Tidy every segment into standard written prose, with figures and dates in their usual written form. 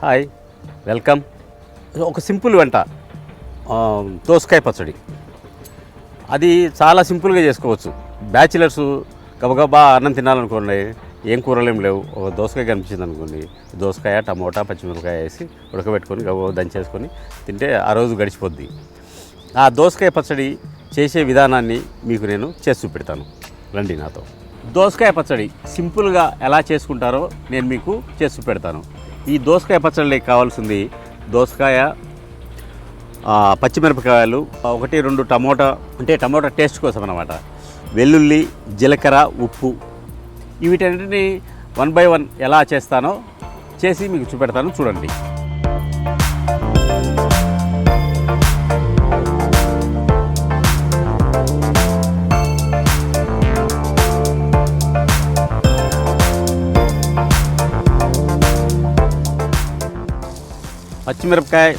Hi, welcome. ఒక simple వంట, దోసకాయ పచ్చడి. అది చాలా సింపుల్గా చేసుకోవచ్చు. బ్యాచిలర్స్ గబగబా అన్నం తినాలనుకోండి, ఏం కూరలు ఏం లేవు, ఒక దోసకాయ కనిపించింది అనుకోండి, దోసకాయ, టమోటా, పచ్చిమిరపకాయ వేసి ఉడకబెట్టుకొని గబగబా దంచేసుకొని తింటే ఆ రోజు గడిచిపోద్ది. ఆ దోసకాయ పచ్చడి చేసే విధానాన్ని మీకు నేను చేసి చూపెడతాను, రండి నాతో. దోసకాయ పచ్చడి సింపుల్గా ఎలా చేసుకుంటారో నేను మీకు చేసి చూపెడతాను. ఈ దోసకాయ పచ్చడికి కావాల్సింది దోసకాయ, పచ్చిమిరపకాయలు, 1-2 టమోటా, అంటే టమోటా టేస్ట్ కోసం అన్నమాట, వెల్లుల్లి, జీలకర్ర, ఉప్పు. వీటన్నిటిని 1 by 1 ఎలా చేస్తానో చేసి మీకు చూపెడతాను, చూడండి. పచ్చిమిరపకాయ,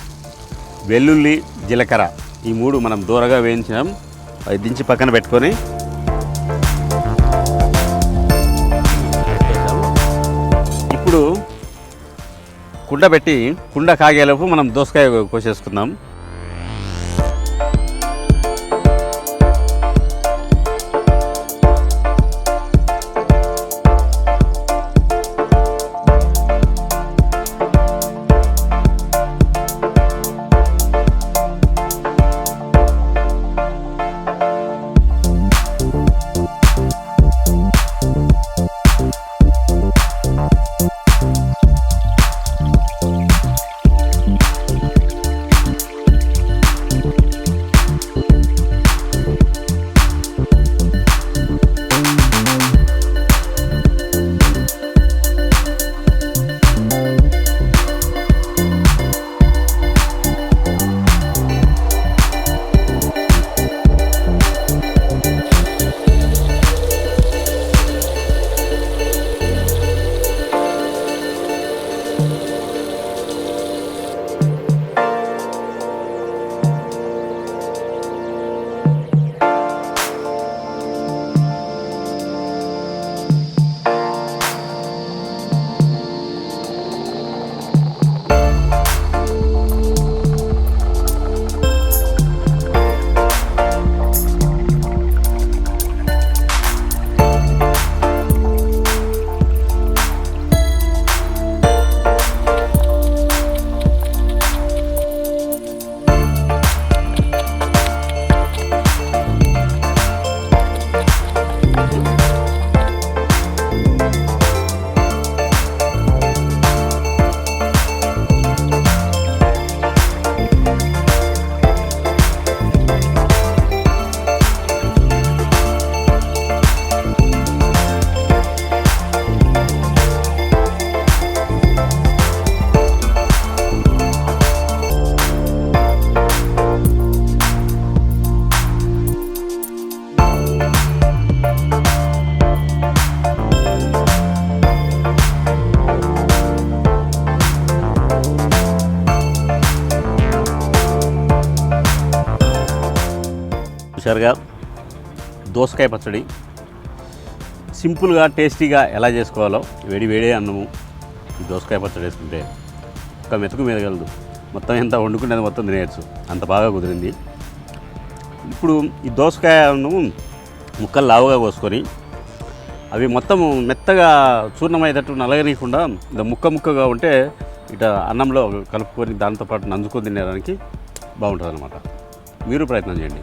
వెల్లుల్లి, జీలకర్ర ఈ 3 మనం దూరగా వేయించాం. అవి దించి పక్కన పెట్టుకొని ఇప్పుడు కుండ పెట్టి కుండ కాగేలోపు మనం దోసకాయ కోసేసుకుందాం. చూశారుగా దోసకాయ పచ్చడి సింపుల్గా టేస్టీగా ఎలా చేసుకోవాలో. వేడి వేడి అన్నము ఈ దోసకాయ పచ్చడి వేసుకుంటే ఒక మెతుకు మీదగలదు, మొత్తం ఎంత వండుకునేది మొత్తం తినేయచ్చు, అంత బాగా కుదిరింది. ఇప్పుడు ఈ దోసకాయ అన్నము ముక్కలు లావుగా కోసుకొని అవి మొత్తం మెత్తగా చూర్ణమయ్యేటట్టు నలగనీయకుండా ముక్కగా ఉంటే ఇట అన్నంలో కలుపుకొని దాంతోపాటు నంజుకొని తినడానికి బాగుంటుంది అన్నమాట. మీరు ప్రయత్నం చేయండి.